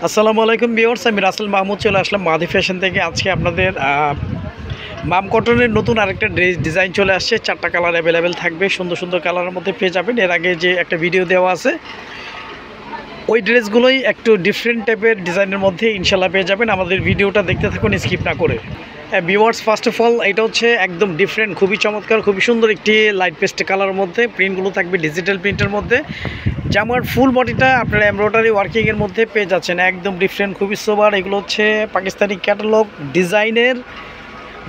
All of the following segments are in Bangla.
আসসালামু আলাইকুম ভিউয়ার্স, আমি রাসেল মাহমুদ চলে আসলাম মাদি ফ্যাশন থেকে। আজকে আপনাদের মাম কটনের নতুন আরেকটা ড্রেস ডিজাইন চলে আসছে। 4টা কালার অ্যাভেলেবেল থাকবে, সুন্দর সুন্দর কালারের মধ্যে পেয়ে যাবেন। এর আগে যে একটা ভিডিও দেওয়া আছে ওই ড্রেসগুলোই একটু ডিফারেন্ট টাইপের ডিজাইনের মধ্যে ইনশাল্লাহ পেয়ে যাবেন। আমাদের ভিডিওটা দেখতে থাকুন স্কিপ না করে। ভিউয়ার্স, ফার্স্ট অফ অল এটা হচ্ছে একদম ডিফারেন্ট, খুবই চমৎকার, খুবই সুন্দর একটি লাইট পেস্ট কালারের মধ্যে। প্রিন্টগুলো থাকবে ডিজিটাল প্রিন্টের মধ্যে। জামার ফুল বডিটা আপনারা এমব্রয়ডারি ওয়ার্কিংয়ের মধ্যে পেয়ে যাচ্ছেন, একদম ডিফারেন্ট, খুবই সোবার। এগুলো হচ্ছে পাকিস্তানি ক্যাটালগ ডিজাইনের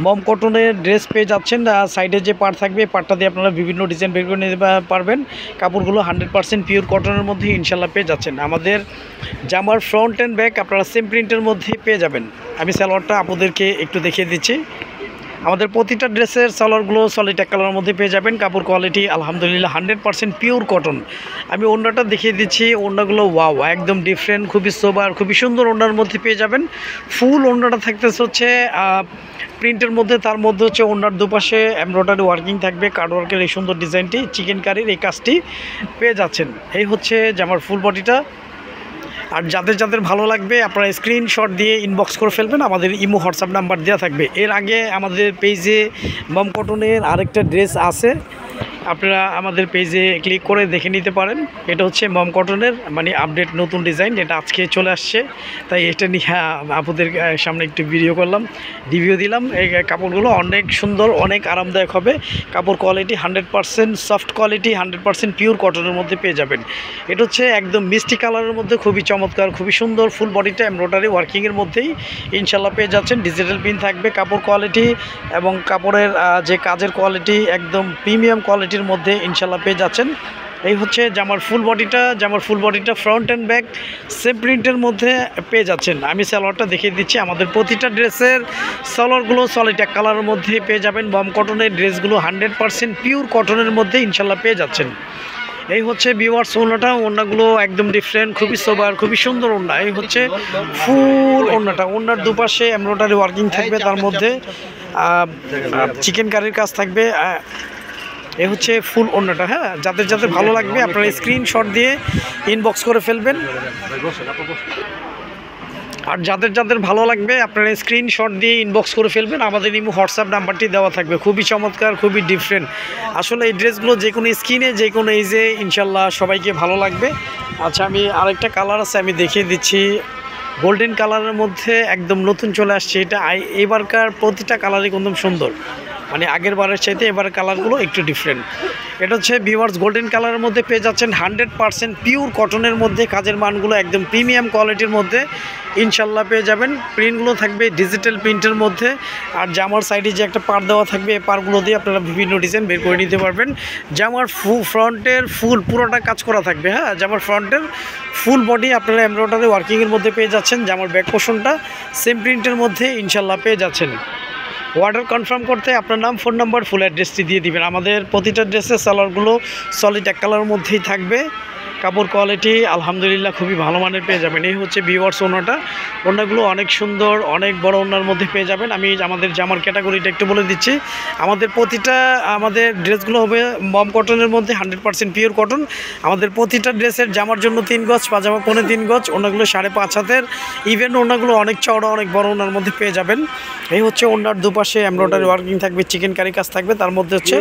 মম কটনের ড্রেস পেয়ে যাচ্ছেন। সাইডে যে পার্ট থাকবে পার্টটা দিয়ে আপনারা বিভিন্ন ডিজাইন বের করে নিতে পারবেন। কাপড়গুলো 100% পিওর কটনের মধ্যে ইনশাল্লাহ পেয়ে যাচ্ছেন। আমাদের জামার ফ্রন্ট অ্যান্ড ব্যাক আপনারা সেম প্রিন্টের মধ্যে পেয়ে যাবেন। আমি সালোয়ারটা আপনাদেরকে একটু দেখিয়ে দিচ্ছি। আমাদের প্রতিটা ড্রেসের সালোয়ারগুলো সলিড এক কালারের মধ্যে পেয়ে যাবেন। কাপড় কোয়ালিটি আলহামদুলিল্লাহ 100% পিওর কটন। আমি ওড়নাটা দেখিয়ে দিচ্ছি। ওড়নাগুলো ওয়াও, একদম ডিফারেন্ট, খুবই সোবার, খুবই সুন্দর ওড়নার মধ্যে পেয়ে যাবেন। ফুল ওড়নাটা থাকতেছে হচ্ছে প্রিন্টের মধ্যে, তার মধ্যে হচ্ছে ওড়নার দুপাশে এমব্রয়ডারি ওয়ার্কিং থাকবে। কার্ডওয়ার্কের এই সুন্দর ডিজাইনটি, চিকেন কারির এই কাজটি পেয়ে যাচ্ছেন। এই হচ্ছে জামার ফুল বডিটা। আর যাদের যাদের ভালো লাগবে আপনারা স্ক্রিনশট দিয়ে ইনবক্স করে ফেলবেন, আমাদের ইমো হোয়াটসঅ্যাপ নাম্বার দেওয়া থাকবে। এর আগে আমাদের পেজে মম কটনের আরেকটা ড্রেস আছে, আপনারা আমাদের পেজে ক্লিক করে দেখে নিতে পারেন। এটা হচ্ছে মম কটনের মানে আপডেট নতুন ডিজাইন, এটা আজকে চলে আসছে, তাই এটা নিয়ে আপনাদের সামনে একটু ভিডিও করলাম, রিভিউ দিলাম। এই কাপড়গুলো অনেক সুন্দর, অনেক আরামদায়ক হবে। কাপড় কোয়ালিটি 100% সফট কোয়ালিটি, 100% পিওর কটনের মধ্যে পেয়ে যাবেন। এটা হচ্ছে একদম মিষ্টি কালারের মধ্যে, খুবই চমৎকার, খুবই সুন্দর। ফুল বডিটা এমব্রয়ডারি ওয়ার্কিংয়ের মধ্যেই ইনশাল্লাহ পেয়ে যাচ্ছেন। ডিজিটাল পিন থাকবে। কাপড় কোয়ালিটি এবং কাপড়ের যে কাজের কোয়ালিটি একদম প্রিমিয়াম কোয়ালিটির মধ্যে ইনশাল্লাহ পেয়ে যাচ্ছেন। এই হচ্ছে জামার ফুল বডিটা। জামার ফুল বডিটা ফ্রন্ট অ্যান্ড ব্যাক সেম প্রিন্টের মধ্যে পেয়ে যাচ্ছেন। আমি সালোয়ারটা দেখিয়ে দিচ্ছি। আমাদের প্রতিটা ড্রেসের সালোয়ারগুলো সলিড এক কালারের মধ্যে পেয়ে যাবেন। মম কটনের ড্রেসগুলো 100% পিওর কটনের মধ্যে ইনশাল্লাহ পেয়ে যাচ্ছেন। এই হচ্ছে ভিউয়ার্স ওড়নাটা। ওড়নাগুলো একদম ডিফারেন্ট, খুবই সোবার, খুবই সুন্দর ওড়না। এই হচ্ছে ফুল ওড়নাটা। ওড়নার দুপাশে এমব্রয়ডারি ওয়ার্কিং থাকবে, তার মধ্যে চিকেন কারির কাজ থাকবে। এই হচ্ছে ফুল ওড়নাটা। হ্যাঁ, যাদের যাদের ভালো লাগবে আপনারা স্ক্রিনশট দিয়ে ইনবক্স করে ফেলবেন। আর যাদের যাদের ভালো লাগবে আপনারা স্ক্রিনশট দিয়ে ইনবক্স করে ফেলবেন। আমাদের ইমো হোয়াটসঅ্যাপ নাম্বারটি দেওয়া থাকবে। খুবই চমৎকার, খুবই ডিফারেন্ট। আসলে এই ড্রেসগুলো যে কোনো স্কিনে, যে কোনো এইজে ইনশাল্লাহ সবাইকে ভালো লাগবে। আচ্ছা, আমি আরেকটা কালার আছে, আমি দেখিয়ে দিচ্ছি। গোল্ডেন কালারের মধ্যে একদম নতুন চলে আসছে এটা। এবারকার প্রতিটা কালারই একদম সুন্দর, মানে আগের বারের চাইতে এবারের কালারগুলো একটু ডিফারেন্ট। এটা হচ্ছে ভিউয়ার্স গোল্ডেন কালারের মধ্যে পেয়ে যাচ্ছেন। 100% পিওর কটনের মধ্যে, কাজের মানগুলো একদম প্রিমিয়াম কোয়ালিটির মধ্যে ইনশাল্লাহ পেয়ে যাবেন। প্রিন্টগুলো থাকবে ডিজিটাল প্রিন্টের মধ্যে। আর জামার সাইডে যে একটা পার দেওয়া থাকবে, এই পারগুলো দিয়ে আপনারা বিভিন্ন ডিজাইন বের করে নিতে পারবেন। জামার ফ্রন্টের ফুল পুরোটা কাজ করা থাকবে। হ্যাঁ, জামার ফ্রন্টের ফুল বডি আপনারা এমব্রয়ডারি ওয়ার্কিংয়ের মধ্যে পেয়ে যাচ্ছেন। জামার ব্যাক পোর্শনটা সেম প্রিন্টের মধ্যে ইনশাল্লাহ পেয়ে যাচ্ছেন। অর্ডার কনফার্ম করতে আপনার নাম, ফোন নাম্বার, ফুল অ্যাড্রেসটি দিয়ে দিবেন। আমাদের প্রতিটা ড্রেসের সালোয়ারগুলো সলিড এক কালারের মধ্যেই থাকবে। কাপড় কোয়ালিটি আলহামদুলিল্লাহ খুবই ভালো মানের পেয়ে যাবেন। এই হচ্ছে ভিউয়ার্স ওড়নাটা। ওড়নাগুলো অনেক সুন্দর, অনেক বড় ওড়নার মধ্যে পেয়ে যাবেন। আমি আমাদের জামার ক্যাটাগরিটা একটু বলে দিচ্ছি। আমাদের ড্রেসগুলো হবে মম কটনের মধ্যে 100% পিওর কটন। আমাদের প্রতিটা ড্রেসের জামার জন্য 3 গজ, পাজামা 3.5 গজ, ওড়নাগুলো 5.5 হাতের। ইভেন ওড়নাগুলো অনেক চওড়া, অনেক বড় ওড়নার মধ্যে পেয়ে যাবেন। এই হচ্ছে ওড়নার দুপাশে এমব্রয়ডারি ওয়ার্কিং থাকবে, চিকেন কারি কাজ থাকবে, তার মধ্যে হচ্ছে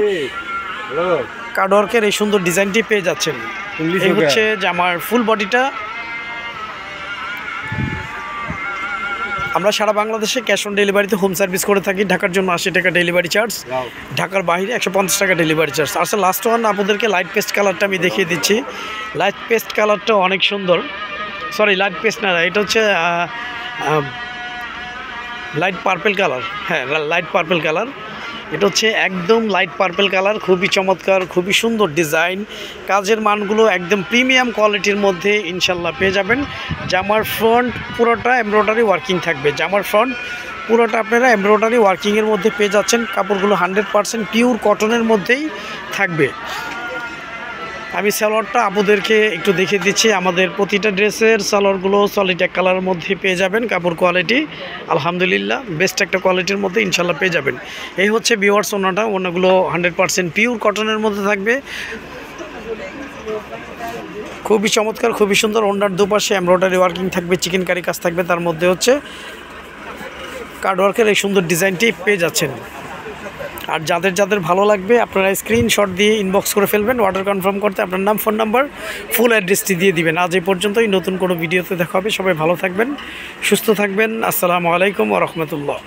কার্ডওয়ার্কের এই সুন্দর ডিজাইনটি পেয়ে যাচ্ছেন। এই হচ্ছে জামার ফুল বডিটা। আমরা সারা বাংলাদেশে ক্যাশ অন ডেলিভারিতে হোম সার্ভিস করে থাকি। ঢাকার জন্য 80 টাকা ডেলিভারি চার্জ, ঢাকার বাইরে 150 টাকা ডেলিভারি চার্জ। আসলে লাস্ট ওয়ান আপনাদেরকে লাইট পেস্ট কালারটা আমি দেখিয়ে দিচ্ছি। লাইট পেস্ট কালারটা অনেক সুন্দর। সরি, লাইট পেস্ট না, এটা হচ্ছে লাইট পার্পেল কালার। হ্যাঁ, লাইট পার্পেল কালার। এটা হচ্ছে একদম লাইট পার্পেল কালার, খুবই চমৎকার, খুবই সুন্দর ডিজাইন। কাজের মানগুলো একদম প্রিমিয়াম কোয়ালিটির মধ্যে ইনশাল্লাহ পেয়ে যাবেন। জামার ফ্রন্ট পুরোটা এমব্রয়ডারি ওয়ার্কিং থাকবে। জামার ফ্রন্ট পুরোটা আপনারা এমব্রয়ডারি ওয়ার্কিংয়ের মধ্যে পেয়ে যাচ্ছেন। কাপড়গুলো 100% পিওর কটনের মধ্যেই থাকবে। আমি সালোয়ারটা আপনাদেরকে একটু দেখিয়ে দিচ্ছি। আমাদের প্রতিটা ড্রেসের সালোয়ারগুলো সলিড এক কালারের মধ্যে পেয়ে যাবেন। কাপড় কোয়ালিটি আলহামদুলিল্লাহ বেস্ট একটা কোয়ালিটির মধ্যে ইনশাল্লাহ পেয়ে যাবেন। এই হচ্ছে ভিউয়ার্স ওড়নাটা। ওড়নাগুলো 100% পিওর কটনের মধ্যে থাকবে। খুবই চমৎকার, খুবই সুন্দর। ওন্ডার দুপাশে এমব্রয়ডারি ওয়ার্কিং থাকবে, চিকেন কারি কাজ থাকবে, তার মধ্যে হচ্ছে কার্ডওয়ার্কের এই সুন্দর ডিজাইনটি পেয়ে যাচ্ছেন। আর যাদের যাদের ভালো লাগবে আপনারা স্ক্রিনশট দিয়ে ইনবক্স করে ফেলবেন। অর্ডার কনফার্ম করতে আপনার নাম, ফোন নাম্বার, ফুল অ্যাড্রেসটি দিয়ে দিবেন। আজ এই পর্যন্তই, নতুন কোনো ভিডিওতে দেখা হবে। সবাই ভালো থাকবেন, সুস্থ থাকবেন। আসসালামু আলাইকুম ওয়া রাহমাতুল্লাহ।